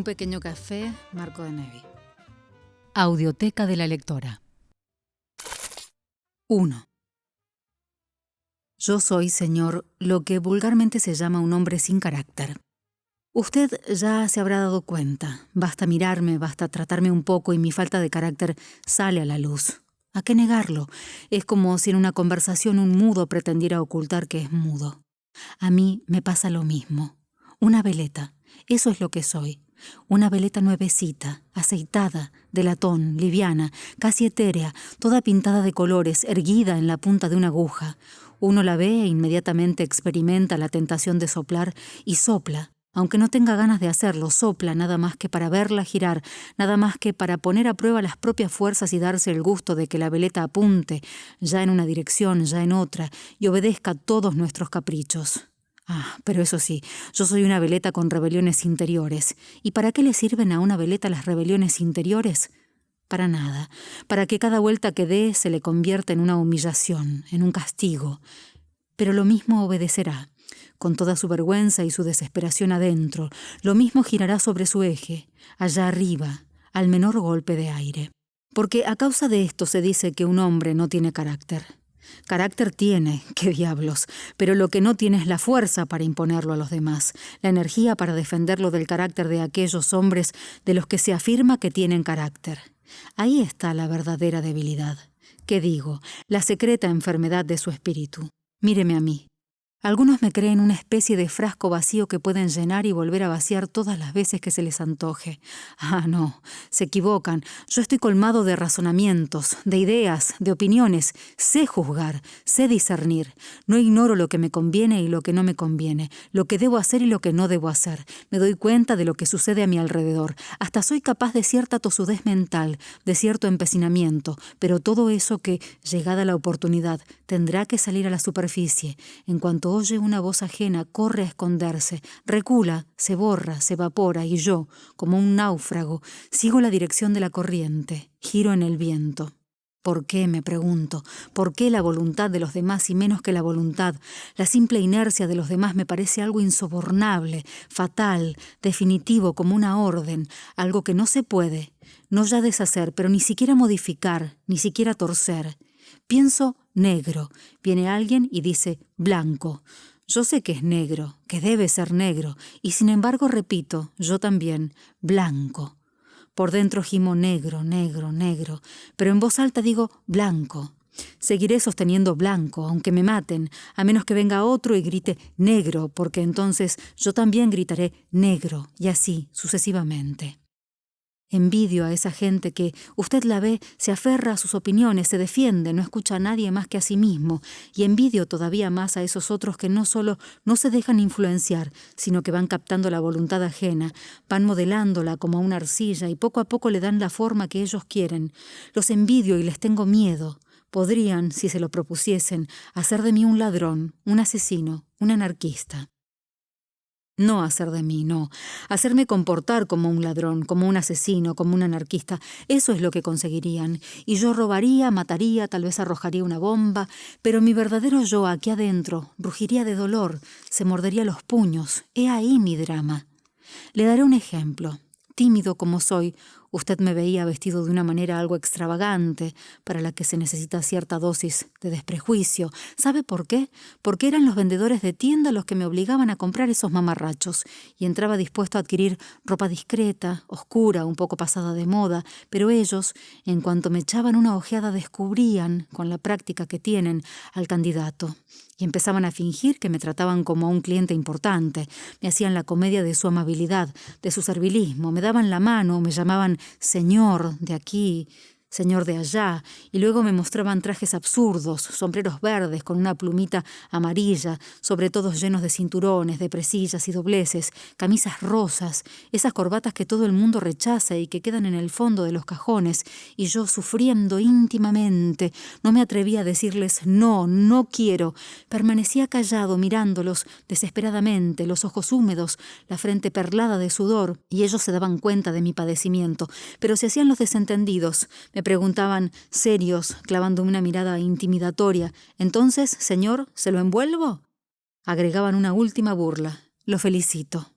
Un pequeño café, Marco de Nevi. Audioteca de la lectora. 1. Yo soy, señor, lo que vulgarmente se llama un hombre sin carácter. Usted ya se habrá dado cuenta. Basta mirarme, basta tratarme un poco y mi falta de carácter sale a la luz. ¿A qué negarlo? Es como si en una conversación un mudo pretendiera ocultar que es mudo. A mí me pasa lo mismo. Una veleta, eso es lo que soy. Una veleta nuevecita, aceitada, de latón, liviana, casi etérea, toda pintada de colores, erguida en la punta de una aguja. Uno la ve e inmediatamente experimenta la tentación de soplar y sopla. Aunque no tenga ganas de hacerlo, sopla nada más que para verla girar, nada más que para poner a prueba las propias fuerzas y darse el gusto de que la veleta apunte, ya en una dirección, ya en otra, y obedezca a todos nuestros caprichos. Pero eso sí, yo soy una veleta con rebeliones interiores. ¿Y para qué le sirven a una veleta las rebeliones interiores? Para nada. Para que cada vuelta que dé se le convierta en una humillación, en un castigo. Pero lo mismo obedecerá, con toda su vergüenza y su desesperación adentro. Lo mismo girará sobre su eje, allá arriba, al menor golpe de aire. Porque a causa de esto se dice que un hombre no tiene carácter. Carácter tiene, qué diablos, pero lo que no tiene es la fuerza para imponerlo a los demás, la energía para defenderlo del carácter de aquellos hombres de los que se afirma que tienen carácter. Ahí está la verdadera debilidad. ¿Qué digo? La secreta enfermedad de su espíritu. Míreme a mí. Algunos me creen una especie de frasco vacío que pueden llenar y volver a vaciar todas las veces que se les antoje. No, se equivocan. Yo estoy colmado de razonamientos, de ideas, de opiniones. Sé juzgar, sé discernir. No ignoro lo que me conviene y lo que no me conviene, lo que debo hacer y lo que no debo hacer. Me doy cuenta de lo que sucede a mi alrededor. Hasta soy capaz de cierta tosudez mental, de cierto empecinamiento, pero todo eso que, llegada la oportunidad, tendrá que salir a la superficie. En cuanto oye una voz ajena, corre a esconderse, recula, se borra, se evapora, y yo, como un náufrago, sigo la dirección de la corriente, giro en el viento. ¿Por qué, me pregunto? ¿Por qué la voluntad de los demás y menos que la voluntad? La simple inercia de los demás me parece algo insobornable, fatal, definitivo, como una orden, algo que no se puede, no ya deshacer, pero ni siquiera modificar, ni siquiera torcer. Pienso negro. Viene alguien y dice blanco. Yo sé que es negro, que debe ser negro, y sin embargo repito, yo también, blanco. Por dentro gimo negro, negro, negro, pero en voz alta digo blanco. Seguiré sosteniendo blanco, aunque me maten, a menos que venga otro y grite negro, porque entonces yo también gritaré negro, y así sucesivamente. Envidio a esa gente que, usted la ve, se aferra a sus opiniones, se defiende, no escucha a nadie más que a sí mismo, y envidio todavía más a esos otros que no solo no se dejan influenciar, sino que van captando la voluntad ajena, van modelándola como a una arcilla y poco a poco le dan la forma que ellos quieren. Los envidio y les tengo miedo. Podrían, si se lo propusiesen, hacer de mí un ladrón, un asesino, un anarquista. No hacer de mí, no. Hacerme comportar como un ladrón, como un asesino, como un anarquista. Eso es lo que conseguirían. Y yo robaría, mataría, tal vez arrojaría una bomba, pero mi verdadero yo aquí adentro rugiría de dolor, se mordería los puños. He ahí mi drama. Le daré un ejemplo. Tímido como soy, usted me veía vestido de una manera algo extravagante, para la que se necesita cierta dosis de desprejuicio. ¿Sabe por qué? Porque eran los vendedores de tienda los que me obligaban a comprar esos mamarrachos, y entraba dispuesto a adquirir ropa discreta, oscura, un poco pasada de moda, pero ellos, en cuanto me echaban una ojeada, descubrían, con la práctica que tienen, al candidato. Y empezaban a fingir que me trataban como a un cliente importante. Me hacían la comedia de su amabilidad, de su servilismo. Me daban la mano, me llamaban señor de aquí, señor de allá, y luego me mostraban trajes absurdos, sombreros verdes con una plumita amarilla, sobre todos llenos de cinturones, de presillas y dobleces, camisas rosas, esas corbatas que todo el mundo rechaza y que quedan en el fondo de los cajones, y yo sufriendo íntimamente, no me atrevía a decirles no, no quiero. Permanecía callado mirándolos desesperadamente, los ojos húmedos, la frente perlada de sudor, y ellos se daban cuenta de mi padecimiento, pero se hacían los desentendidos. Me preguntaban, serios, clavándome una mirada intimidatoria. «¿Entonces, señor, se lo envuelvo?» Agregaban una última burla. «Lo felicito.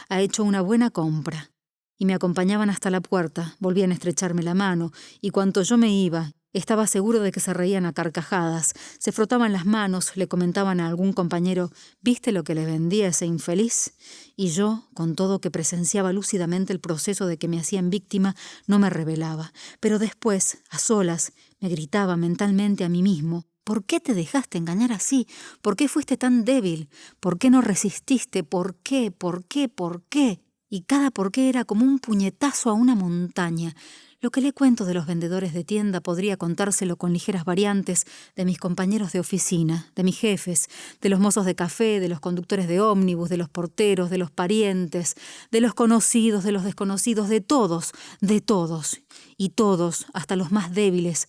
Ha hecho una buena compra». y me acompañaban hasta la puerta, volvían a estrecharme la mano, y cuanto yo me iba, estaba seguro de que se reían a carcajadas, se frotaban las manos, le comentaban a algún compañero: ¿viste lo que le vendía ese infeliz? Y yo, con todo que presenciaba lúcidamente el proceso de que me hacían víctima, no me rebelaba. Pero después, a solas, me gritaba mentalmente a mí mismo: ¿por qué te dejaste engañar así? ¿Por qué fuiste tan débil? ¿Por qué no resististe? ¿Por qué? ¿Por qué? ¿Por qué? Y cada por qué era como un puñetazo a una montaña. Lo que le cuento de los vendedores de tienda podría contárselo con ligeras variantes de mis compañeros de oficina, de mis jefes, de los mozos de café, de los conductores de ómnibus, de los porteros, de los parientes, de los conocidos, de los desconocidos, de todos, y todos, hasta los más débiles,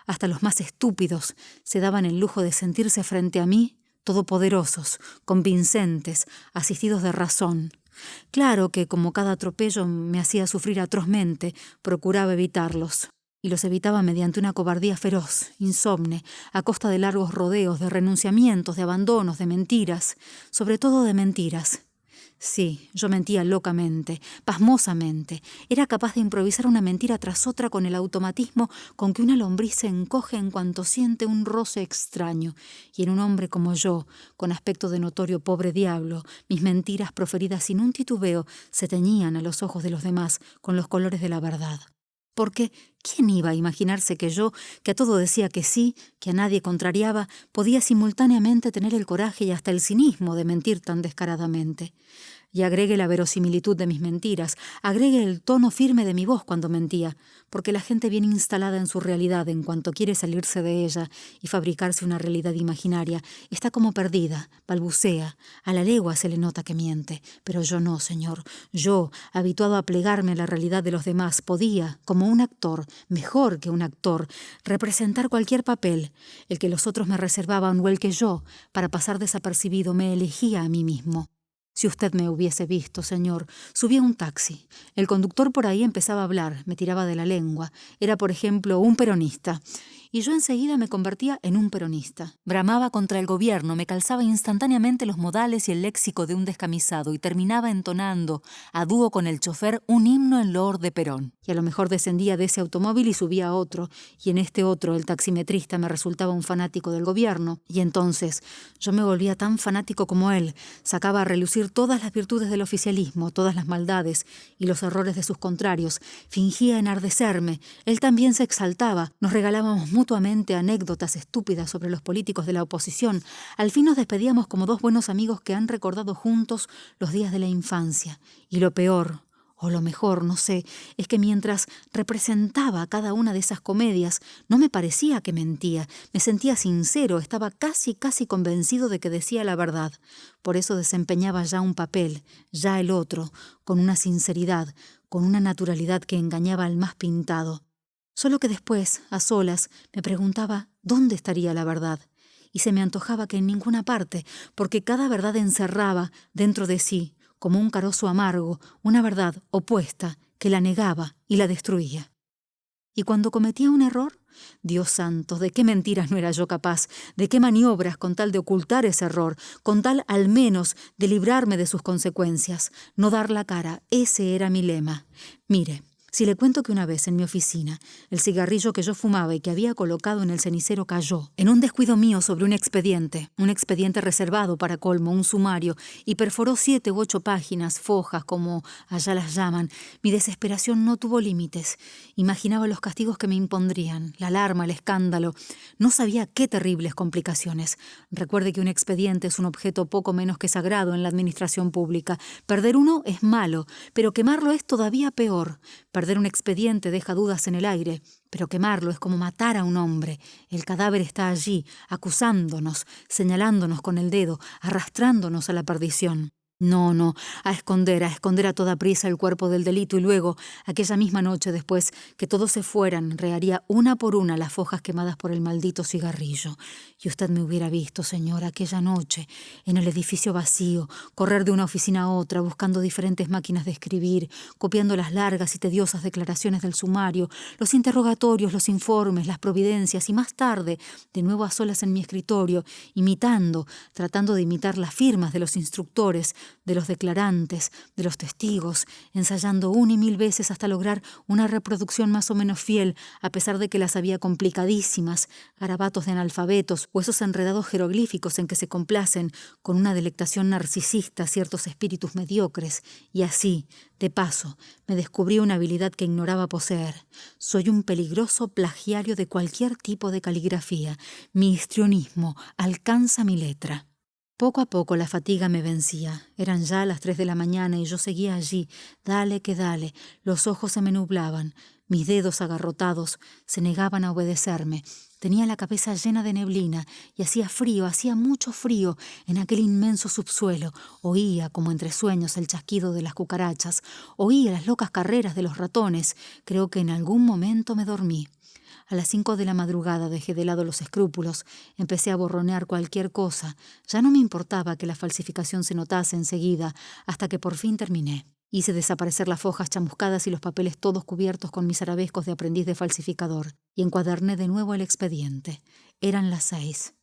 hasta los más estúpidos, se daban el lujo de sentirse frente a mí todopoderosos, convincentes, asistidos de razón. Claro que, como cada atropello me hacía sufrir atrozmente, procuraba evitarlos. Y los evitaba mediante una cobardía feroz, insomne, a costa de largos rodeos, de renunciamientos, de abandonos, de mentiras, sobre todo de mentiras. Sí, yo mentía locamente, pasmosamente. Era capaz de improvisar una mentira tras otra con el automatismo con que una lombriz se encoge en cuanto siente un roce extraño. Y en un hombre como yo, con aspecto de notorio pobre diablo, mis mentiras proferidas sin un titubeo se teñían a los ojos de los demás con los colores de la verdad. Porque ¿quién iba a imaginarse que yo, que a todo decía que sí, que a nadie contrariaba, podía simultáneamente tener el coraje y hasta el cinismo de mentir tan descaradamente? Y agregue la verosimilitud de mis mentiras, agregue el tono firme de mi voz cuando mentía, porque la gente bien instalada en su realidad en cuanto quiere salirse de ella y fabricarse una realidad imaginaria, está como perdida, balbucea, a la legua se le nota que miente. Pero yo no, señor, yo, habituado a plegarme a la realidad de los demás, podía, como un actor, mejor que un actor, representar cualquier papel, el que los otros me reservaban o el que yo, para pasar desapercibido, me elegía a mí mismo. Si usted me hubiese visto, señor, subí a un taxi. El conductor por ahí empezaba a hablar, me tiraba de la lengua. Era, por ejemplo, un peronista. Y yo enseguida me convertía en un peronista. Bramaba contra el gobierno, me calzaba instantáneamente los modales y el léxico de un descamisado y terminaba entonando, a dúo con el chofer, un himno en loor de Perón. Y a lo mejor descendía de ese automóvil y subía a otro, y en este otro el taximetrista me resultaba un fanático del gobierno. Y entonces yo me volvía tan fanático como él, sacaba a relucir todas las virtudes del oficialismo, todas las maldades y los errores de sus contrarios, fingía enardecerme, él también se exaltaba, nos regalábamos mutuamente anécdotas estúpidas sobre los políticos de la oposición. Al fin nos despedíamos como dos buenos amigos que han recordado juntos los días de la infancia. Y lo peor, o lo mejor, no sé, es que mientras representaba cada una de esas comedias, no me parecía que mentía, me sentía sincero, estaba casi convencido de que decía la verdad. Por eso desempeñaba ya un papel, ya el otro, con una sinceridad, con una naturalidad que engañaba al más pintado. Solo que después, a solas, me preguntaba dónde estaría la verdad, y se me antojaba que en ninguna parte, porque cada verdad encerraba dentro de sí, como un carozo amargo, una verdad opuesta que la negaba y la destruía. Y cuando cometía un error, Dios santo, ¿de qué mentiras no era yo capaz? ¿De qué maniobras con tal de ocultar ese error? Con tal, al menos, de librarme de sus consecuencias. No dar la cara, ese era mi lema. Mire, si le cuento que una vez en mi oficina, el cigarrillo que yo fumaba y que había colocado en el cenicero cayó, en un descuido mío sobre un expediente reservado para colmo, un sumario, y perforó 7 u 8 páginas, fojas, como allá las llaman, mi desesperación no tuvo límites. Imaginaba los castigos que me impondrían, la alarma, el escándalo. No sabía qué terribles complicaciones. Recuerde que un expediente es un objeto poco menos que sagrado en la administración pública. Perder uno es malo, pero quemarlo es todavía peor. Perder un expediente deja dudas en el aire, pero quemarlo es como matar a un hombre. El cadáver está allí, acusándonos, señalándonos con el dedo, arrastrándonos a la perdición. No, a esconder a toda prisa el cuerpo del delito y luego, aquella misma noche después que todos se fueran, rearía una por una las fojas quemadas por el maldito cigarrillo. Y usted me hubiera visto, señor, aquella noche, en el edificio vacío, correr de una oficina a otra, buscando diferentes máquinas de escribir, copiando las largas y tediosas declaraciones del sumario, los interrogatorios, los informes, las providencias, y más tarde, de nuevo a solas en mi escritorio, tratando de imitar las firmas de los instructores, de los declarantes, de los testigos, ensayando 1 y 1000 veces hasta lograr una reproducción más o menos fiel, a pesar de que las había complicadísimas, garabatos de analfabetos o esos enredados jeroglíficos en que se complacen con una delectación narcisista ciertos espíritus mediocres. Y así, de paso, me descubrí una habilidad que ignoraba poseer. Soy un peligroso plagiario de cualquier tipo de caligrafía. Mi histrionismo alcanza mi letra. Poco a poco la fatiga me vencía. Eran ya las 3 de la mañana y yo seguía allí, dale que dale. Los ojos se me nublaban, mis dedos agarrotados se negaban a obedecerme. Tenía la cabeza llena de neblina y hacía frío, hacía mucho frío en aquel inmenso subsuelo. Oía, como entre sueños, el chasquido de las cucarachas. Oía las locas carreras de los ratones. Creo que en algún momento me dormí. A las 5 de la madrugada dejé de lado los escrúpulos, empecé a borronear cualquier cosa. Ya no me importaba que la falsificación se notase enseguida, hasta que por fin terminé. Hice desaparecer las hojas chamuscadas y los papeles todos cubiertos con mis arabescos de aprendiz de falsificador, y encuaderné de nuevo el expediente. Eran las 6.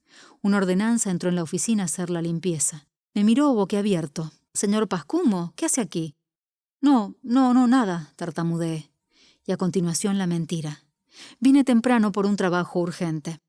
Una ordenanza entró en la oficina a hacer la limpieza. Me miró boquiabierto. «Señor Pascumo, ¿qué hace aquí?» No, nada», tartamudeé. Y a continuación la mentira. Vine temprano por un trabajo urgente.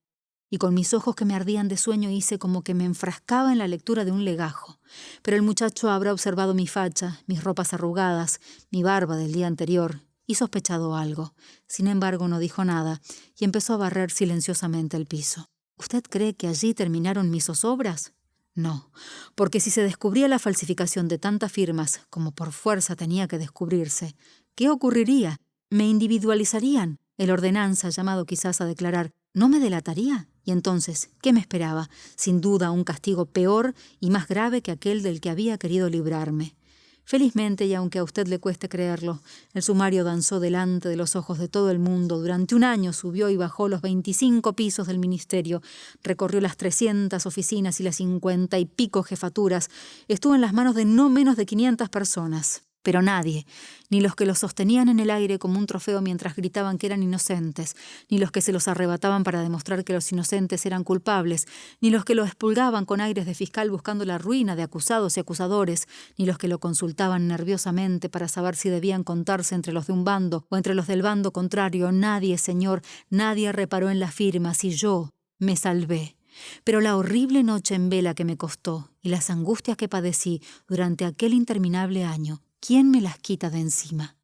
Y con mis ojos que me ardían de sueño hice como que me enfrascaba en la lectura de un legajo. Pero el muchacho habrá observado mi facha, mis ropas arrugadas, mi barba del día anterior, y sospechado algo. Sin embargo, no dijo nada y empezó a barrer silenciosamente el piso. ¿Usted cree que allí terminaron mis zozobras? No, porque si se descubría la falsificación de tantas firmas como por fuerza tenía que descubrirse, ¿qué ocurriría? ¿Me individualizarían? El ordenanza, llamado quizás a declarar, ¿no me delataría? Y entonces, ¿qué me esperaba? Sin duda, un castigo peor y más grave que aquel del que había querido librarme. Felizmente, y aunque a usted le cueste creerlo, el sumario danzó delante de los ojos de todo el mundo. Durante 1 año subió y bajó los 25 pisos del ministerio, recorrió las 300 oficinas y las 50 y pico jefaturas. Estuvo en las manos de no menos de 500 personas. Pero nadie, ni los que los sostenían en el aire como un trofeo mientras gritaban que eran inocentes, ni los que se los arrebataban para demostrar que los inocentes eran culpables, ni los que lo expulgaban con aires de fiscal buscando la ruina de acusados y acusadores, ni los que lo consultaban nerviosamente para saber si debían contarse entre los de un bando o entre los del bando contrario. Nadie, señor, nadie reparó en las firmas y yo me salvé. Pero la horrible noche en vela que me costó y las angustias que padecí durante aquel interminable año, ¿quién me las quita de encima?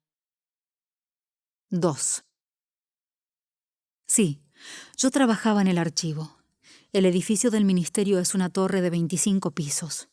2. Sí, yo trabajaba en el archivo. El edificio del ministerio es una torre de 25 pisos,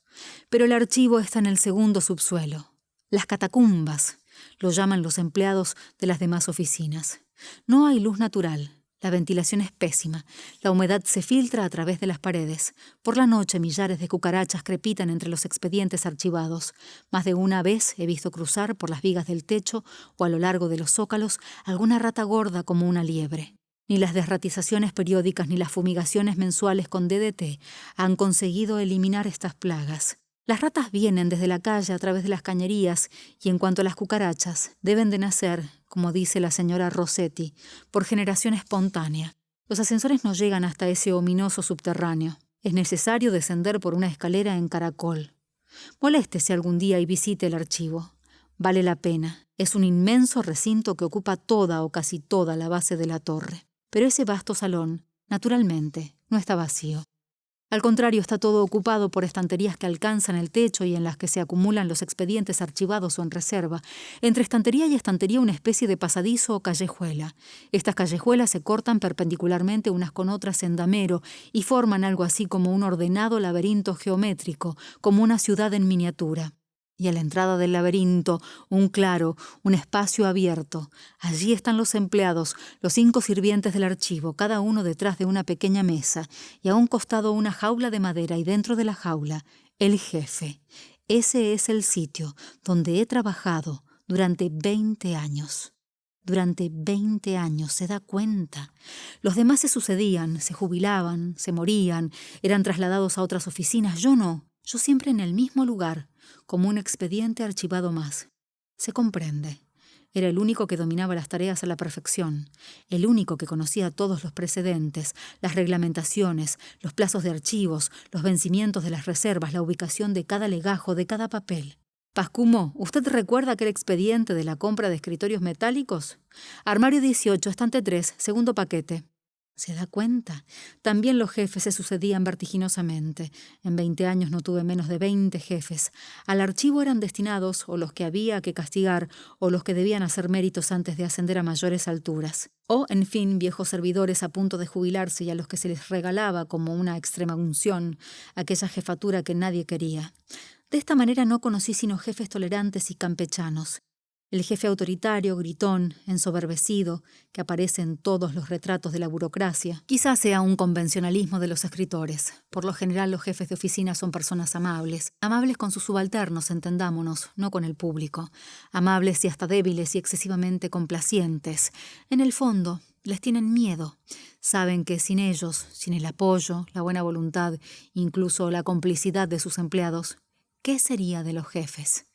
pero el archivo está en el segundo subsuelo. Las catacumbas, lo llaman los empleados de las demás oficinas. No hay luz natural. La ventilación es pésima. La humedad se filtra a través de las paredes. Por la noche millares de cucarachas crepitan entre los expedientes archivados. Más de una vez he visto cruzar por las vigas del techo o a lo largo de los zócalos alguna rata gorda como una liebre. Ni las desratizaciones periódicas ni las fumigaciones mensuales con DDT han conseguido eliminar estas plagas. Las ratas vienen desde la calle a través de las cañerías y en cuanto a las cucarachas, deben de nacer, como dice la señora Rossetti, por generación espontánea. Los ascensores no llegan hasta ese ominoso subterráneo. Es necesario descender por una escalera en caracol. Moléstese algún día y visite el archivo. Vale la pena. Es un inmenso recinto que ocupa toda o casi toda la base de la torre. Pero ese vasto salón, naturalmente, no está vacío. Al contrario, está todo ocupado por estanterías que alcanzan el techo y en las que se acumulan los expedientes archivados o en reserva. Entre estantería y estantería una especie de pasadizo o callejuela. Estas callejuelas se cortan perpendicularmente unas con otras en damero y forman algo así como un ordenado laberinto geométrico, como una ciudad en miniatura. Y a la entrada del laberinto, un claro, un espacio abierto. Allí están los empleados, los 5 sirvientes del archivo, cada uno detrás de una pequeña mesa, y a un costado una jaula de madera, y dentro de la jaula, el jefe. Ese es el sitio donde he trabajado durante 20 años. Durante 20 años, ¿se da cuenta? Los demás se sucedían, se jubilaban, se morían, eran trasladados a otras oficinas. Yo no, yo siempre en el mismo lugar, como un expediente archivado más. Se comprende. Era el único que dominaba las tareas a la perfección, el único que conocía todos los precedentes, las reglamentaciones, los plazos de archivos, los vencimientos de las reservas, la ubicación de cada legajo, de cada papel. Pascumo, ¿usted recuerda aquel expediente de la compra de escritorios metálicos? Armario 18, estante 3, segundo paquete. ¿Se da cuenta? También los jefes se sucedían vertiginosamente. En 20 años no tuve menos de 20 jefes. Al archivo eran destinados o los que había que castigar o los que debían hacer méritos antes de ascender a mayores alturas. O, en fin, viejos servidores a punto de jubilarse y a los que se les regalaba como una extrema unción aquella jefatura que nadie quería. De esta manera no conocí sino jefes tolerantes y campechanos. El jefe autoritario, gritón, ensoberbecido, que aparece en todos los retratos de la burocracia, quizás sea un convencionalismo de los escritores. Por lo general, los jefes de oficina son personas amables. Amables con sus subalternos, entendámonos, no con el público. Amables y hasta débiles y excesivamente complacientes. En el fondo, les tienen miedo. Saben que sin ellos, sin el apoyo, la buena voluntad, incluso la complicidad de sus empleados, ¿qué sería de los jefes?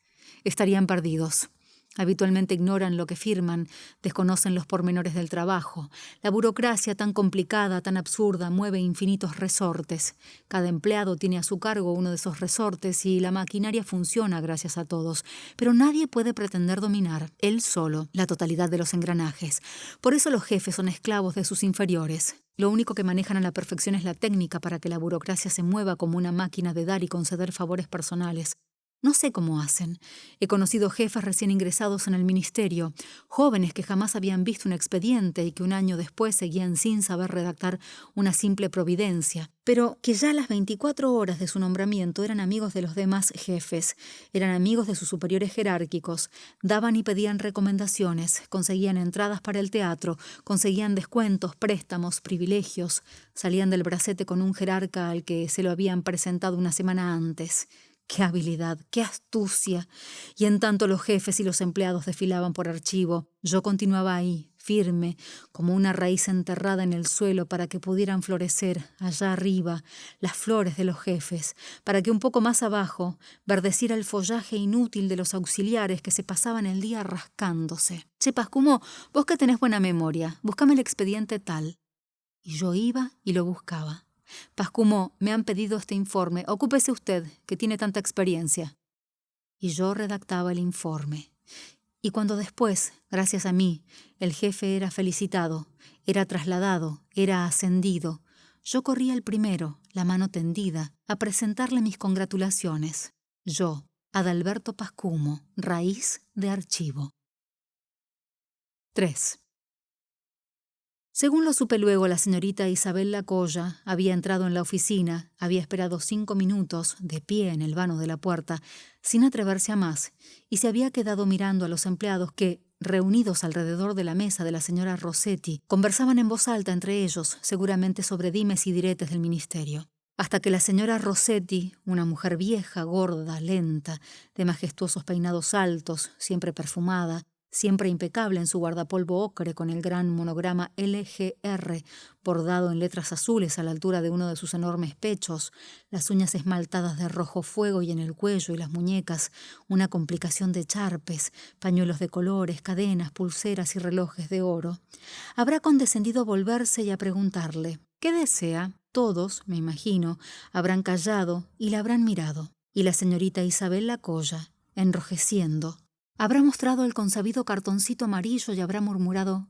Estarían perdidos. Habitualmente ignoran lo que firman, desconocen los pormenores del trabajo. La burocracia tan complicada, tan absurda, mueve infinitos resortes. Cada empleado tiene a su cargo uno de esos resortes y la maquinaria funciona gracias a todos. Pero nadie puede pretender dominar, él solo, la totalidad de los engranajes. Por eso los jefes son esclavos de sus inferiores. Lo único que manejan a la perfección es la técnica para que la burocracia se mueva como una máquina de dar y conceder favores personales. No sé cómo hacen. He conocido jefes recién ingresados en el ministerio, jóvenes que jamás habían visto un expediente y que un año después seguían sin saber redactar una simple providencia, pero que ya a las 24 horas de su nombramiento eran amigos de los demás jefes, eran amigos de sus superiores jerárquicos, daban y pedían recomendaciones, conseguían entradas para el teatro, conseguían descuentos, préstamos, privilegios, salían del bracete con un jerarca al que se lo habían presentado una semana antes. ¡Qué habilidad! ¡Qué astucia! Y en tanto los jefes y los empleados desfilaban por archivo, yo continuaba ahí, firme, como una raíz enterrada en el suelo para que pudieran florecer, allá arriba, las flores de los jefes, para que un poco más abajo verdeciera el follaje inútil de los auxiliares que se pasaban el día rascándose. Che, Pascumo, vos que tenés buena memoria, búscame el expediente tal. Y yo iba y lo buscaba. Pascumo, me han pedido este informe. Ocúpese usted, que tiene tanta experiencia. Y yo redactaba el informe. Y cuando después, gracias a mí, el jefe era felicitado, era trasladado, era ascendido, yo corría el primero, la mano tendida, a presentarle mis congratulaciones. Yo, Adalberto Pascumo, raíz de archivo. 3. Según lo supe luego, la señorita Isabel Lacoya había entrado en la oficina, había esperado 5 minutos, de pie en el vano de la puerta, sin atreverse a más, y se había quedado mirando a los empleados que, reunidos alrededor de la mesa de la señora Rossetti, conversaban en voz alta entre ellos, seguramente sobre dimes y diretes del ministerio. Hasta que la señora Rossetti, una mujer vieja, gorda, lenta, de majestuosos peinados altos, siempre perfumada, siempre impecable en su guardapolvo ocre con el gran monograma LGR bordado en letras azules a la altura de uno de sus enormes pechos, las uñas esmaltadas de rojo fuego y en el cuello y las muñecas una complicación de charpes, pañuelos de colores, cadenas, pulseras y relojes de oro. Habrá condescendido a volverse y a preguntarle ¿qué desea? Todos, me imagino, habrán callado y la habrán mirado. Y la señorita Isabel Lacoya, enrojeciendo, habrá mostrado el consabido cartoncito amarillo y habrá murmurado: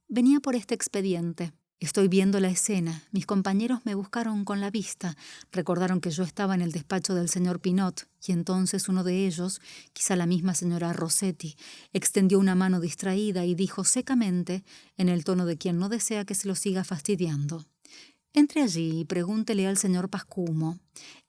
«Venía por este expediente». Estoy viendo la escena. Mis compañeros me buscaron con la vista. Recordaron que yo estaba en el despacho del señor Pinot y entonces uno de ellos, quizá la misma señora Rossetti, extendió una mano distraída y dijo secamente, en el tono de quien no desea que se lo siga fastidiando: «Entre allí y pregúntele al señor Pascumo.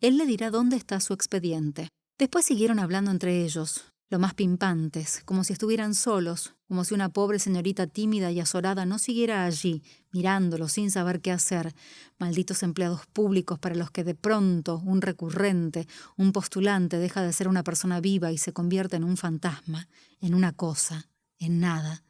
Él le dirá dónde está su expediente». Después siguieron hablando entre ellos, lo más pimpantes, como si estuvieran solos, como si una pobre señorita tímida y azorada no siguiera allí, mirándolo sin saber qué hacer. Malditos empleados públicos para los que de pronto un recurrente, un postulante deja de ser una persona viva y se convierte en un fantasma, en una cosa, en nada.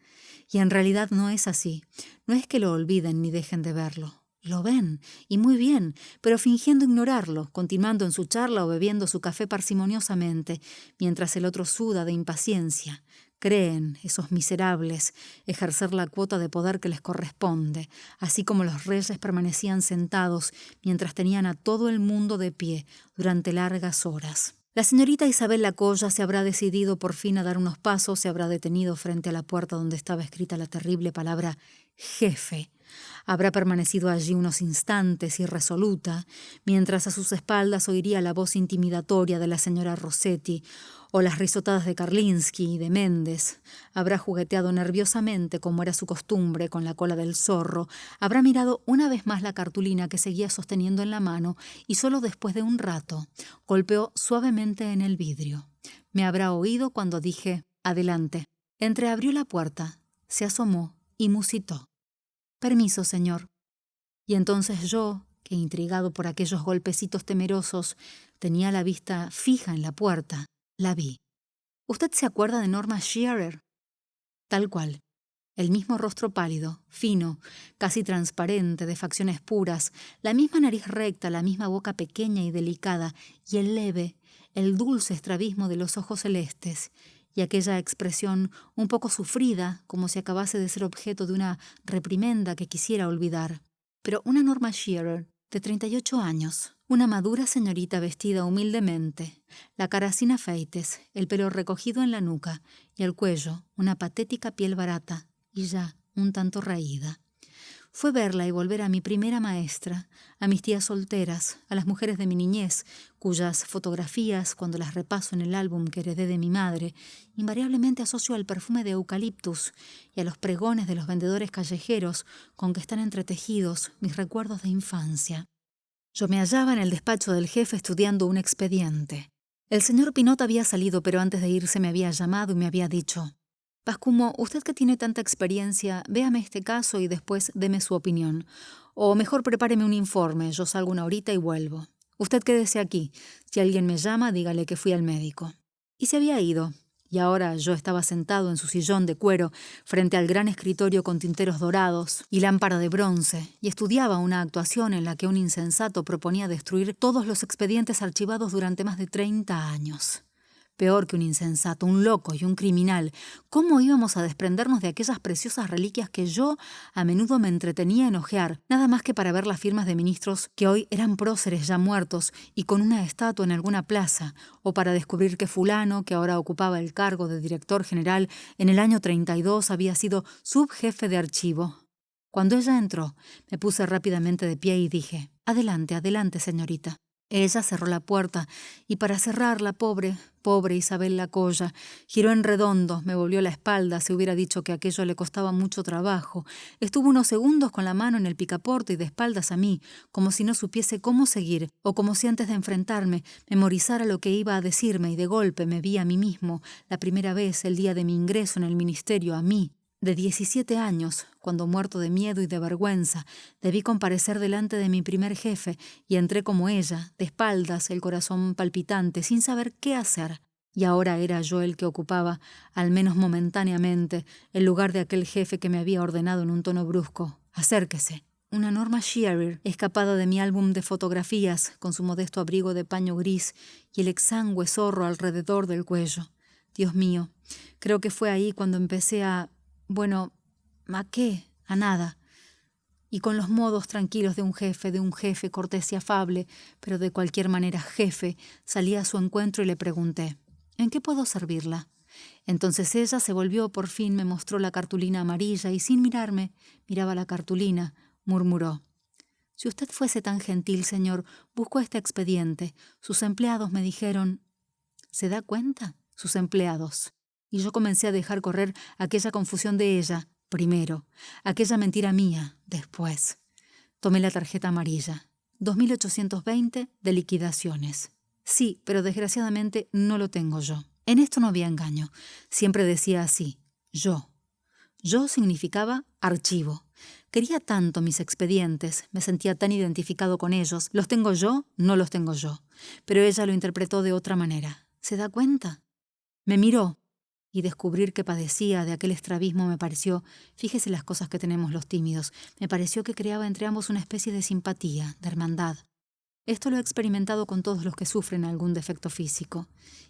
Y en realidad no es así. No es que lo olviden ni dejen de verlo. Lo ven, y muy bien, pero fingiendo ignorarlo, continuando en su charla o bebiendo su café parsimoniosamente, mientras el otro suda de impaciencia. Creen, esos miserables, ejercer la cuota de poder que les corresponde, así como los reyes permanecían sentados mientras tenían a todo el mundo de pie durante largas horas. La señorita Isabel Lacoya se habrá decidido por fin a dar unos pasos, se habrá detenido frente a la puerta donde estaba escrita la terrible palabra jefe. Habrá permanecido allí unos instantes irresoluta, mientras a sus espaldas oiría la voz intimidatoria de la señora Rossetti o las risotadas de Karlinsky y de Méndez. Habrá jugueteado nerviosamente, como era su costumbre, con la cola del zorro. Habrá mirado una vez más la cartulina que seguía sosteniendo en la mano y solo después de un rato golpeó suavemente en el vidrio. Me habrá oído cuando dije «Adelante». Entreabrió la puerta, se asomó y musitó. «Permiso, señor». Y entonces yo, que intrigado por aquellos golpecitos temerosos, tenía la vista fija en la puerta, la vi. «¿Usted se acuerda de Norma Shearer?» Tal cual. El mismo rostro pálido, fino, casi transparente, de facciones puras, la misma nariz recta, la misma boca pequeña y delicada, y el dulce estrabismo de los ojos celestes, y aquella expresión un poco sufrida, como si acabase de ser objeto de una reprimenda que quisiera olvidar. Pero una Norma Shearer, de 38 años, una madura señorita vestida humildemente, la cara sin afeites, el pelo recogido en la nuca, y el cuello una patética piel barata, y ya un tanto raída. Fue verla y volver a mi primera maestra, a mis tías solteras, a las mujeres de mi niñez, cuyas fotografías, cuando las repaso en el álbum que heredé de mi madre, invariablemente asocio al perfume de eucaliptus y a los pregones de los vendedores callejeros con que están entretejidos mis recuerdos de infancia. Yo me hallaba en el despacho del jefe estudiando un expediente. El señor Pinot había salido, pero antes de irse me había llamado y me había dicho: «Pascumo, usted que tiene tanta experiencia, véame este caso y después deme su opinión. O mejor prepáreme un informe, yo salgo una horita y vuelvo. Usted quédese aquí. Si alguien me llama, dígale que fui al médico». Y se había ido. Y ahora yo estaba sentado en su sillón de cuero frente al gran escritorio con tinteros dorados y lámpara de bronce, y estudiaba una actuación en la que un insensato proponía destruir todos los expedientes archivados durante más de 30 años. Peor que un insensato, un loco y un criminal. ¿Cómo íbamos a desprendernos de aquellas preciosas reliquias que yo a menudo me entretenía en hojear, nada más que para ver las firmas de ministros que hoy eran próceres ya muertos y con una estatua en alguna plaza, o para descubrir que fulano, que ahora ocupaba el cargo de director general, en el año 32 había sido subjefe de archivo? Cuando ella entró, me puse rápidamente de pie y dije: «Adelante, adelante, señorita». Ella cerró la puerta y para cerrarla, pobre Isabel Lacoya, giró en redondo, me volvió la espalda, se hubiera dicho que aquello le costaba mucho trabajo. Estuvo unos segundos con la mano en el picaporte y de espaldas a mí, como si no supiese cómo seguir, o como si antes de enfrentarme memorizara lo que iba a decirme, y de golpe me vi a mí mismo, la primera vez el día de mi ingreso en el ministerio, a mí, de 17 años, cuando muerto de miedo y de vergüenza, debí comparecer delante de mi primer jefe y entré como ella, de espaldas, el corazón palpitante, sin saber qué hacer. Y ahora era yo el que ocupaba, al menos momentáneamente, el lugar de aquel jefe que me había ordenado en un tono brusco: «Acérquese». Una Norma Shearer, escapada de mi álbum de fotografías, con su modesto abrigo de paño gris y el exangüe zorro alrededor del cuello. Dios mío, creo que fue ahí cuando empecé ¿a qué? A nada. Y con los modos tranquilos de un jefe cortés y afable, pero de cualquier manera jefe, salí a su encuentro y le pregunté: «¿En qué puedo servirla?». Entonces ella se volvió, por fin me mostró la cartulina amarilla y sin mirarme, miraba la cartulina, murmuró: «Si usted fuese tan gentil, señor, busco este expediente. Sus empleados me dijeron». ¿Se da cuenta? Sus empleados. Y yo comencé a dejar correr aquella confusión de ella, primero, aquella mentira mía, después. Tomé la tarjeta amarilla. 2.820 de liquidaciones. Sí, pero desgraciadamente no lo tengo yo. En esto no había engaño. Siempre decía así: yo. Yo significaba archivo. Quería tanto mis expedientes, me sentía tan identificado con ellos. ¿Los tengo yo? No los tengo yo. Pero ella lo interpretó de otra manera. ¿Se da cuenta? Me miró. Y descubrir que padecía de aquel estrabismo me pareció, fíjese las cosas que tenemos los tímidos, me pareció que creaba entre ambos una especie de simpatía, de hermandad. Esto lo he experimentado con todos los que sufren algún defecto físico.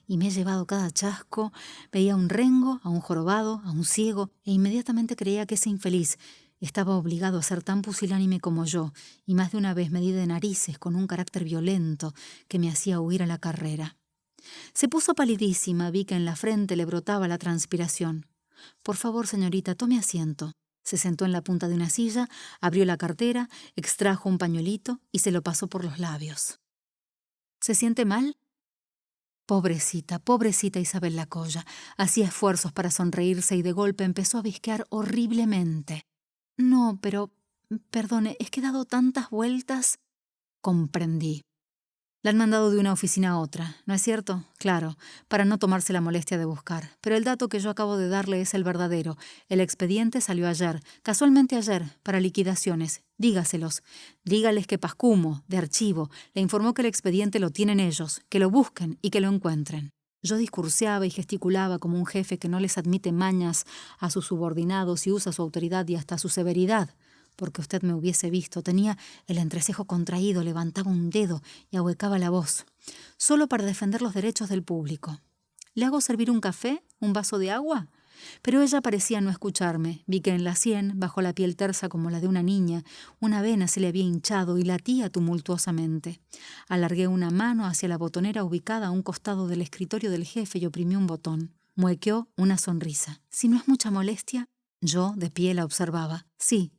Y me he llevado cada chasco, veía a un rengo, a un jorobado, a un ciego, e inmediatamente creía que ese infeliz estaba obligado a ser tan pusilánime como yo, y más de una vez me di de narices con un carácter violento que me hacía huir a la carrera. Se puso palidísima, vi que en la frente le brotaba la transpiración. «Por favor, señorita, tome asiento». Se sentó en la punta de una silla, abrió la cartera, extrajo un pañuelito y se lo pasó por los labios. «¿Se siente mal?» Pobrecita, pobrecita Isabel Lacoya. Hacía esfuerzos para sonreírse y de golpe empezó a visquear horriblemente. «No, pero... perdone, es que he dado tantas vueltas...» Comprendí. La han mandado de una oficina a otra, ¿no es cierto? Claro, para no tomarse la molestia de buscar. Pero el dato que yo acabo de darle es el verdadero. El expediente salió ayer, casualmente ayer, para liquidaciones. Dígaselos. Dígales que Pascumo, de archivo, le informó que el expediente lo tienen ellos, que lo busquen y que lo encuentren. Yo discurseaba y gesticulaba como un jefe que no les admite mañas a sus subordinados y usa su autoridad y hasta su severidad. Porque usted me hubiese visto, tenía el entrecejo contraído, levantaba un dedo y ahuecaba la voz, solo para defender los derechos del público. «¿Le hago servir un café? ¿Un vaso de agua?» Pero ella parecía no escucharme. Vi que en la sien, bajo la piel tersa como la de una niña, una vena se le había hinchado y latía tumultuosamente. Alargué una mano hacia la botonera ubicada a un costado del escritorio del jefe y oprimí un botón. Muequeó una sonrisa. «Si no es mucha molestia...» Yo, de pie, la observaba. Sí,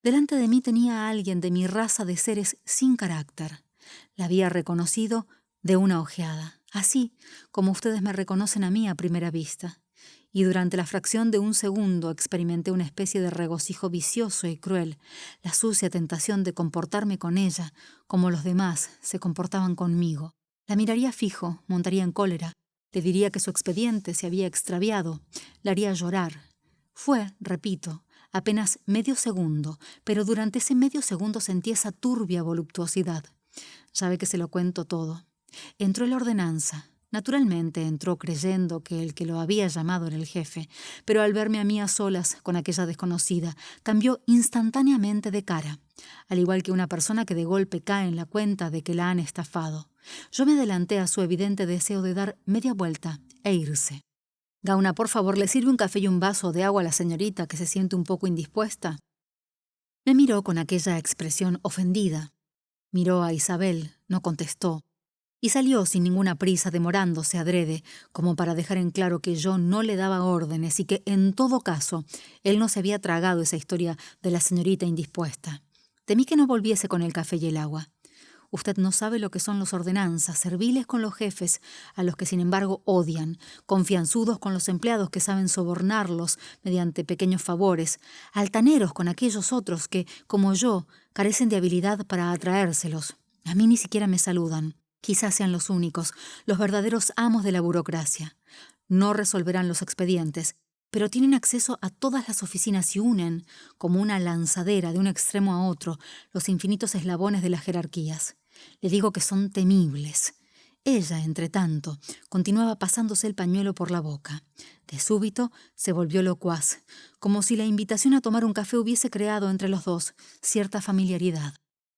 delante de mí tenía a alguien de mi raza de seres sin carácter. La había reconocido de una ojeada, así como ustedes me reconocen a mí a primera vista. Y durante la fracción de un segundo experimenté una especie de regocijo vicioso y cruel, la sucia tentación de comportarme con ella como los demás se comportaban conmigo. La miraría fijo, montaría en cólera, le diría que su expediente se había extraviado, la haría llorar. Fue, repito, apenas medio segundo, pero durante ese medio segundo sentí esa turbia voluptuosidad. Ya ve que se lo cuento todo. Entró la ordenanza. Naturalmente entró creyendo que el que lo había llamado era el jefe, pero al verme a mí a solas con aquella desconocida, cambió instantáneamente de cara, al igual que una persona que de golpe cae en la cuenta de que la han estafado. Yo me adelanté a su evidente deseo de dar media vuelta e irse. «Gauna, por favor, ¿le sirve un café y un vaso de agua a la señorita que se siente un poco indispuesta?» Me miró con aquella expresión ofendida. Miró a Isabel, no contestó, y salió sin ninguna prisa, demorándose adrede, como para dejar en claro que yo no le daba órdenes y que, en todo caso, él no se había tragado esa historia de la señorita indispuesta. Temí que no volviese con el café y el agua. Usted no sabe lo que son los ordenanzas, serviles con los jefes, a los que sin embargo odian, confianzudos con los empleados que saben sobornarlos mediante pequeños favores, altaneros con aquellos otros que, como yo, carecen de habilidad para atraérselos. A mí ni siquiera me saludan. Quizás sean los únicos, los verdaderos amos de la burocracia. No resolverán los expedientes, pero tienen acceso a todas las oficinas y unen, como una lanzadera de un extremo a otro, los infinitos eslabones de las jerarquías. Le digo que son temibles. Ella, entre tanto, continuaba pasándose el pañuelo por la boca. De súbito se volvió locuaz, como si la invitación a tomar un café hubiese creado entre los dos cierta familiaridad.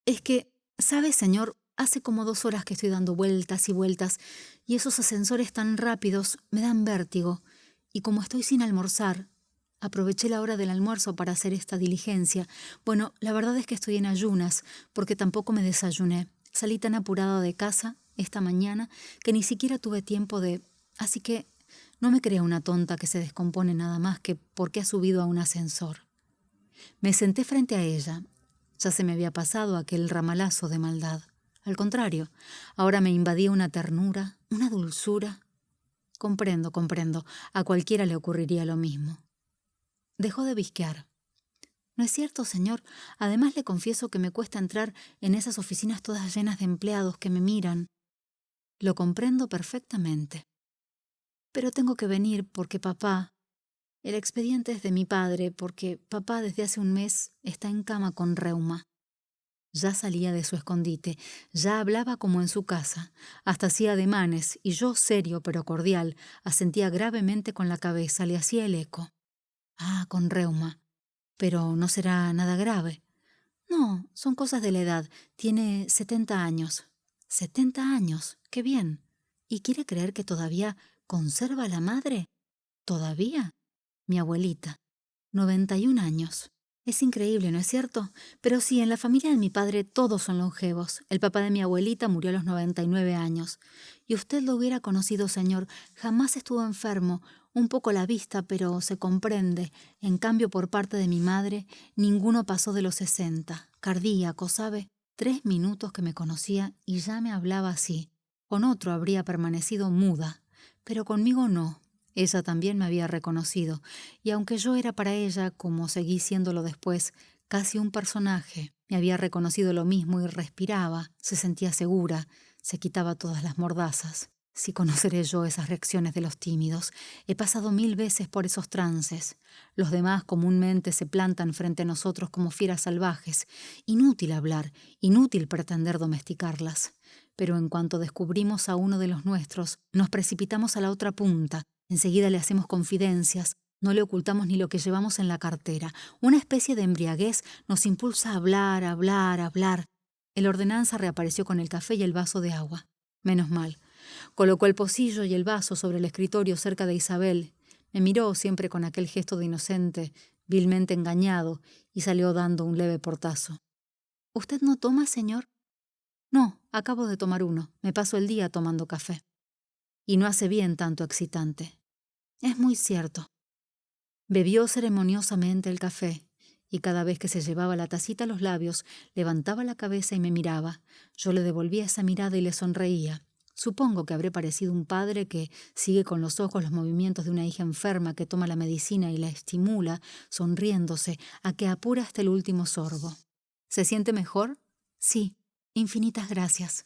«Es que, ¿sabe, señor? Hace como 2 horas que estoy dando vueltas y vueltas, y esos ascensores tan rápidos me dan vértigo. Y como estoy sin almorzar, aproveché la hora del almuerzo para hacer esta diligencia. Bueno, la verdad es que estoy en ayunas, porque tampoco me desayuné. Salí tan apurada de casa esta mañana que ni siquiera tuve tiempo de... Así que no me crea una tonta que se descompone nada más que porque ha subido a un ascensor». Me senté frente a ella. Ya se me había pasado aquel ramalazo de maldad. Al contrario, ahora me invadía una ternura, una dulzura. Comprendo. A cualquiera le ocurriría lo mismo. Dejó de visquear. «¿No es cierto, señor? Además le confieso que me cuesta entrar en esas oficinas todas llenas de empleados que me miran». «Lo comprendo perfectamente. Pero tengo que venir porque papá... El expediente es de mi padre porque papá desde hace un mes está en cama con reuma». Ya salía de su escondite, ya hablaba como en su casa, hasta hacía ademanes, y yo, serio pero cordial, asentía gravemente con la cabeza, le hacía el eco. «Ah, con reuma. Pero no será nada grave». «No, son cosas de la edad. Tiene 70 años. 70 años, qué bien. ¿Y quiere creer que todavía conserva a la madre? ¿Todavía? Mi abuelita, 91 años. Es increíble, ¿no es cierto? Pero sí, en la familia de mi padre todos son longevos. El papá de mi abuelita murió a los 99 años. Y usted lo hubiera conocido, señor. Jamás estuvo enfermo. Un poco la vista, pero se comprende. En cambio, por parte de mi madre, ninguno pasó de los 60. Cardíaco, ¿sabe? 3 minutos que me conocía y ya me hablaba así. Con otro habría permanecido muda. Pero conmigo no. Ella también me había reconocido, y aunque yo era para ella, como seguí siéndolo después, casi un personaje, me había reconocido lo mismo y respiraba, se sentía segura, se quitaba todas las mordazas. Si conoceré yo esas reacciones de los tímidos, he pasado 1000 veces por esos trances. Los demás comúnmente se plantan frente a nosotros como fieras salvajes. Inútil hablar, inútil pretender domesticarlas. Pero en cuanto descubrimos a uno de los nuestros, nos precipitamos a la otra punta. Enseguida le hacemos confidencias, no le ocultamos ni lo que llevamos en la cartera. Una especie de embriaguez nos impulsa a hablar, hablar, hablar. El ordenanza reapareció con el café y el vaso de agua. Menos mal. Colocó el pocillo y el vaso sobre el escritorio cerca de Isabel. Me miró siempre con aquel gesto de inocente, vilmente engañado, y salió dando un leve portazo. ¿Usted no toma, señor? No, acabo de tomar uno. Me paso el día tomando café. Y no hace bien tanto excitante. Es muy cierto. Bebió ceremoniosamente el café, y cada vez que se llevaba la tacita a los labios, levantaba la cabeza y me miraba. Yo le devolvía esa mirada y le sonreía. Supongo que habré parecido un padre que sigue con los ojos los movimientos de una hija enferma que toma la medicina y la estimula, sonriéndose, a que apura hasta el último sorbo. ¿Se siente mejor? Sí, infinitas gracias.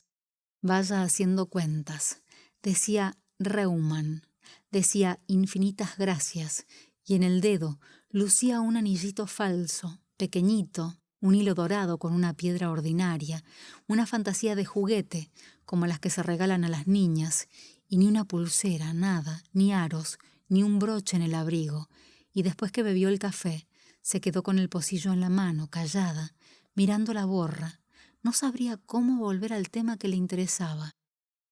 Vaya haciendo cuentas. Decía Reumann, decía infinitas gracias, y en el dedo lucía un anillito falso, pequeñito, un hilo dorado con una piedra ordinaria, una fantasía de juguete, como las que se regalan a las niñas, y ni una pulsera, nada, ni aros, ni un broche en el abrigo. Y después que bebió el café, se quedó con el pocillo en la mano, callada, mirando la borra. No sabría cómo volver al tema que le interesaba.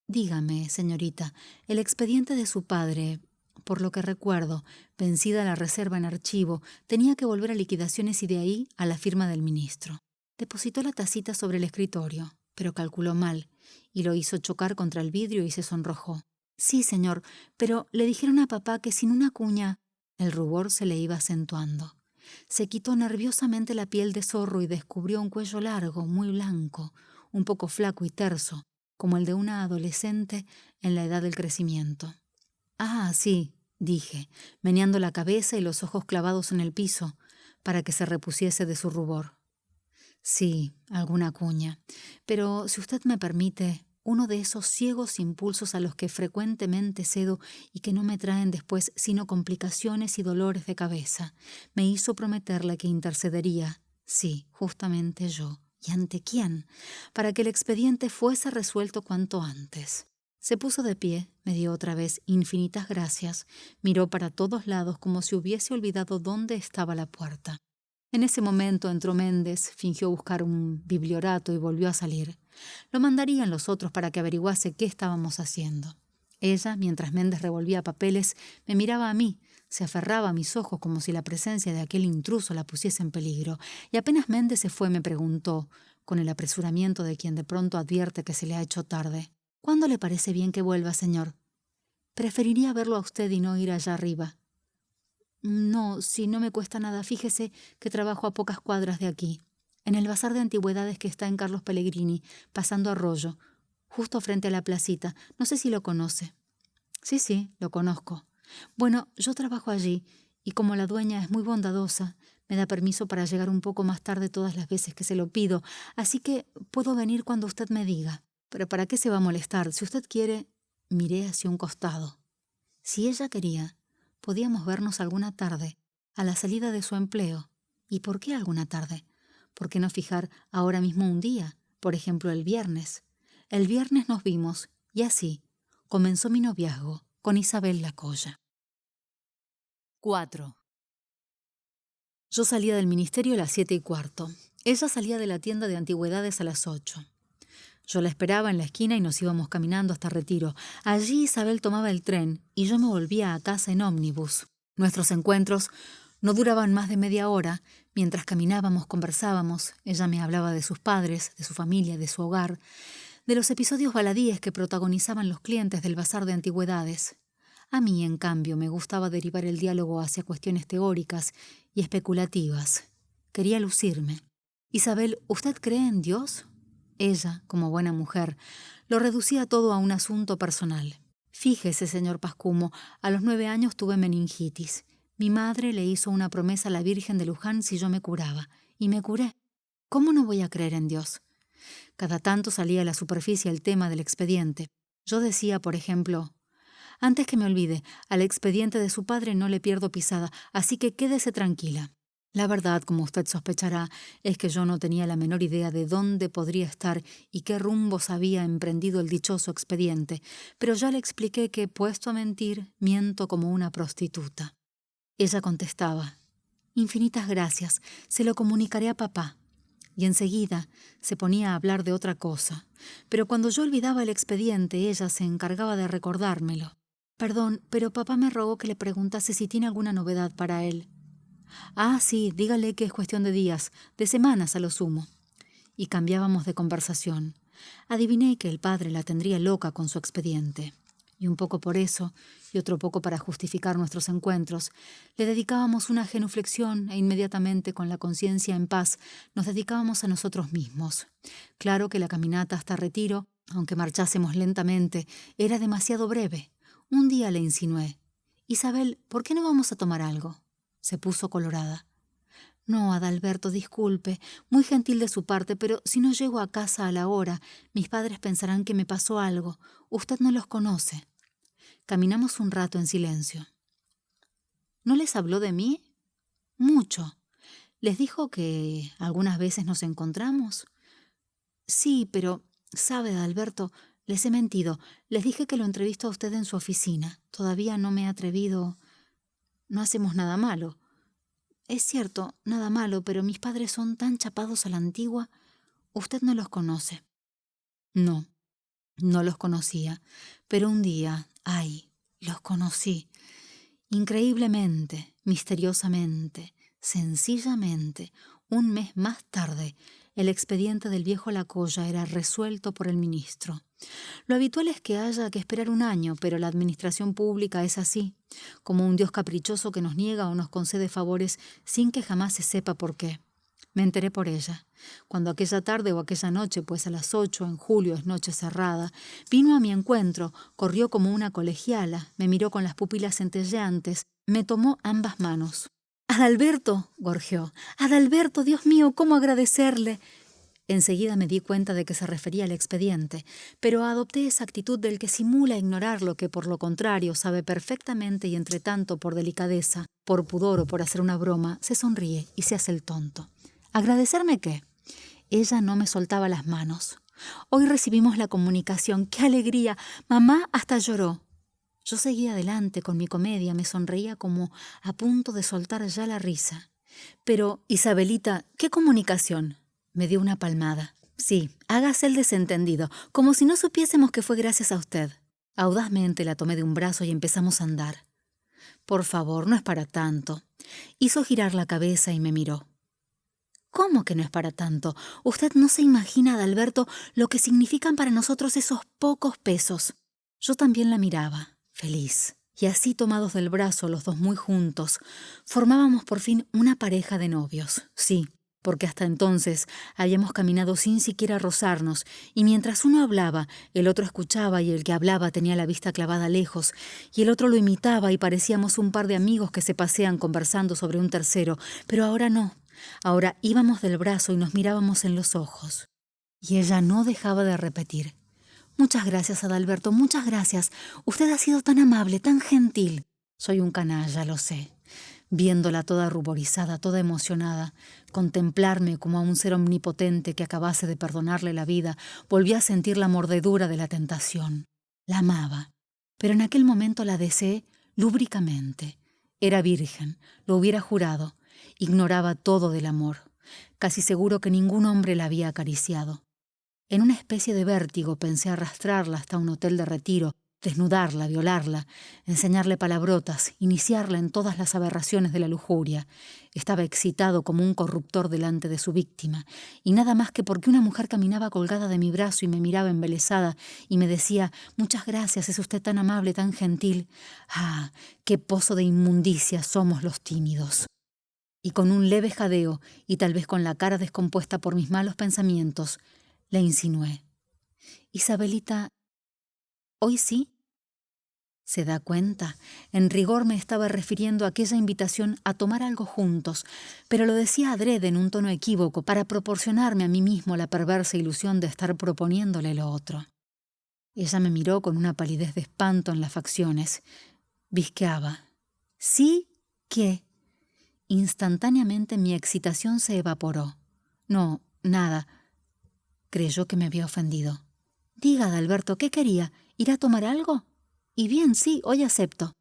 Dígame, señorita, el expediente de su padre, por lo que recuerdo, vencida la reserva en archivo, tenía que volver a liquidaciones y de ahí a la firma del ministro. Depositó la tacita sobre el escritorio, pero calculó mal, y lo hizo chocar contra el vidrio y se sonrojó. Sí, señor, pero le dijeron a papá que sin una cuña... El rubor se le iba acentuando. Se quitó nerviosamente la piel de zorro y descubrió un cuello largo, muy blanco, un poco flaco y terso, como el de una adolescente en la edad del crecimiento. Ah, sí, dije, meneando la cabeza y los ojos clavados en el piso, para que se repusiese de su rubor. Sí, alguna cuña. Pero, si usted me permite, uno de esos ciegos impulsos a los que frecuentemente cedo y que no me traen después sino complicaciones y dolores de cabeza, me hizo prometerle que intercedería, sí, justamente yo. ¿Y ante quién? Para que el expediente fuese resuelto cuanto antes. Se puso de pie, me dio otra vez infinitas gracias, miró para todos lados como si hubiese olvidado dónde estaba la puerta. En ese momento entró Méndez, fingió buscar un bibliorato y volvió a salir. Lo mandarían los otros para que averiguase qué estábamos haciendo. Ella, mientras Méndez revolvía papeles, me miraba a mí, se aferraba a mis ojos como si la presencia de aquel intruso la pusiese en peligro, y apenas Méndez se fue me preguntó, con el apresuramiento de quien de pronto advierte que se le ha hecho tarde: ¿Cuándo le parece bien que vuelva, señor? Preferiría verlo a usted y no ir allá arriba. No, si no me cuesta nada, fíjese que trabajo a pocas cuadras de aquí, en el bazar de antigüedades que está en Carlos Pellegrini, pasando Arroyo, justo frente a la placita. No sé si lo conoce. Sí, lo conozco. Bueno, yo trabajo allí, y como la dueña es muy bondadosa, me da permiso para llegar un poco más tarde todas las veces que se lo pido, así que puedo venir cuando usted me diga. Pero ¿para qué se va a molestar? Si usted quiere... Miré hacia un costado. Si ella quería, podíamos vernos alguna tarde, a la salida de su empleo. ¿Y por qué alguna tarde? ¿Por qué no fijar ahora mismo un día? Por ejemplo, el viernes. El viernes nos vimos, y así comenzó mi noviazgo con Isabel Lacoya. 4. Yo salía del ministerio a las 7:15. Ella salía de la tienda de antigüedades a las 8. Yo la esperaba en la esquina y nos íbamos caminando hasta Retiro. Allí Isabel tomaba el tren y yo me volvía a casa en ómnibus. Nuestros encuentros no duraban más de media hora. Mientras caminábamos, conversábamos. Ella me hablaba de sus padres, de su familia, de su hogar, de los episodios baladíes que protagonizaban los clientes del bazar de antigüedades. A mí, en cambio, me gustaba derivar el diálogo hacia cuestiones teóricas y especulativas. Quería lucirme. «Isabel, ¿usted cree en Dios?». Ella, como buena mujer, lo reducía todo a un asunto personal. «Fíjese, señor Pascumo, a los 9 años tuve meningitis. Mi madre le hizo una promesa a la Virgen de Luján si yo me curaba, y me curé. ¿Cómo no voy a creer en Dios?». Cada tanto salía a la superficie el tema del expediente. Yo decía, por ejemplo: «Antes que me olvide, al expediente de su padre no le pierdo pisada, así que quédese tranquila». La verdad, como usted sospechará, es que yo no tenía la menor idea de dónde podría estar y qué rumbos había emprendido el dichoso expediente, pero ya le expliqué que, puesto a mentir, miento como una prostituta. Ella contestaba: «Infinitas gracias, se lo comunicaré a papá». Y enseguida se ponía a hablar de otra cosa. Pero cuando yo olvidaba el expediente, ella se encargaba de recordármelo. «Perdón, pero papá me rogó que le preguntase si tiene alguna novedad para él». «Ah, sí, dígale que es cuestión de días, de semanas a lo sumo». Y cambiábamos de conversación. Adiviné que el padre la tendría loca con su expediente. Y un poco por eso, y otro poco para justificar nuestros encuentros, le dedicábamos una genuflexión e inmediatamente, con la conciencia en paz, nos dedicábamos a nosotros mismos. Claro que la caminata hasta Retiro, aunque marchásemos lentamente, era demasiado breve. Un día le insinué: «Isabel, ¿por qué no vamos a tomar algo?». Se puso colorada. «No, Adalberto, disculpe, muy gentil de su parte, pero si no llego a casa a la hora, mis padres pensarán que me pasó algo. Usted no los conoce». Caminamos un rato en silencio. «¿No les habló de mí?». «Mucho. ¿Les dijo que algunas veces nos encontramos?». «Sí, pero, sabe, Adalberto, les he mentido. Les dije que lo entrevisto a usted en su oficina. Todavía no me he atrevido. No hacemos nada malo». «Es cierto, nada malo, pero mis padres son tan chapados a la antigua. Usted no los conoce». No, no los conocía, pero un día, ¡ay!, los conocí. Increíblemente, misteriosamente, sencillamente, un mes más tarde, el expediente del viejo Lacoya era resuelto por el ministro. Lo habitual es que haya que esperar un año, pero la administración pública es así, como un Dios caprichoso que nos niega o nos concede favores sin que jamás se sepa por qué. Me enteré por ella. Cuando aquella tarde o aquella noche, pues a las 8 en julio es noche cerrada, vino a mi encuentro, corrió como una colegiala, me miró con las pupilas centelleantes, me tomó ambas manos. «Adalberto», gorjeó, «Adalberto, Dios mío, ¿cómo agradecerle?». Enseguida me di cuenta de que se refería al expediente, pero adopté esa actitud del que simula ignorar lo que, por lo contrario, sabe perfectamente y, entre tanto, por delicadeza, por pudor o por hacer una broma, se sonríe y se hace el tonto. ¿Agradecerme qué? Ella no me soltaba las manos. «Hoy recibimos la comunicación. ¡Qué alegría! Mamá hasta lloró». Yo seguía adelante con mi comedia, me sonreía como a punto de soltar ya la risa. «Pero, Isabelita, ¿qué comunicación?». Me dio una palmada. «Sí, hágase el desentendido, como si no supiésemos que fue gracias a usted». Audazmente la tomé de un brazo y empezamos a andar. «Por favor, no es para tanto». Hizo girar la cabeza y me miró. «¿Cómo que no es para tanto? Usted no se imagina, Adalberto, lo que significan para nosotros esos pocos pesos». Yo también la miraba, feliz. Y así, tomados del brazo, los dos muy juntos, formábamos por fin una pareja de novios. Sí, porque hasta entonces habíamos caminado sin siquiera rozarnos, y mientras uno hablaba, el otro escuchaba, y el que hablaba tenía la vista clavada lejos, y el otro lo imitaba, y parecíamos un par de amigos que se pasean conversando sobre un tercero. Pero ahora no. Ahora íbamos del brazo y nos mirábamos en los ojos. Y ella no dejaba de repetir: «Muchas gracias, Adalberto, muchas gracias. Usted ha sido tan amable, tan gentil». Soy un canalla, lo sé. Viéndola toda ruborizada, toda emocionada, contemplarme como a un ser omnipotente que acabase de perdonarle la vida, volví a sentir la mordedura de la tentación. La amaba, pero en aquel momento la deseé lúbricamente. Era virgen, lo hubiera jurado. Ignoraba todo del amor. Casi seguro que ningún hombre la había acariciado. En una especie de vértigo pensé arrastrarla hasta un hotel de retiro, desnudarla, violarla, enseñarle palabrotas, iniciarla en todas las aberraciones de la lujuria. Estaba excitado como un corruptor delante de su víctima, y nada más que porque una mujer caminaba colgada de mi brazo y me miraba embelesada y me decía: «Muchas gracias, es usted tan amable, tan gentil». ¡Ah, qué pozo de inmundicia somos los tímidos! Y con un leve jadeo, y tal vez con la cara descompuesta por mis malos pensamientos, le insinué: «Isabelita, ¿hoy sí?» ¿Se da cuenta? En rigor me estaba refiriendo a aquella invitación a tomar algo juntos, pero lo decía adrede en un tono equívoco para proporcionarme a mí mismo la perversa ilusión de estar proponiéndole lo otro. Ella me miró con una palidez de espanto en las facciones. Visqueaba. ¿Sí? ¿Qué? Instantáneamente mi excitación se evaporó. No, nada. Creyó que me había ofendido. «Diga, Adalberto, ¿qué quería? ¿Ir a tomar algo? Y bien, sí, hoy acepto».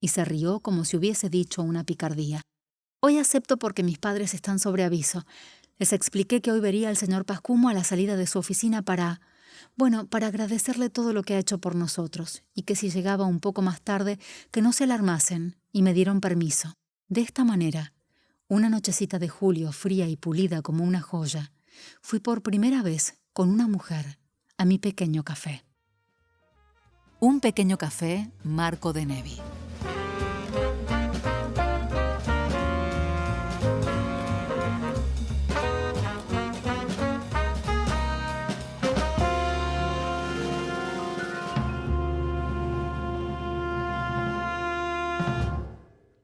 Y se rió como si hubiese dicho una picardía. «Hoy acepto porque mis padres están sobre aviso. Les expliqué que hoy vería al señor Pascumo a la salida de su oficina para agradecerle todo lo que ha hecho por nosotros, y que si llegaba un poco más tarde, que no se alarmasen, y me dieron permiso. De esta manera, una nochecita de julio, fría y pulida como una joya, fui por primera vez con una mujer a mi pequeño café». Un pequeño café, Marco de Nevi.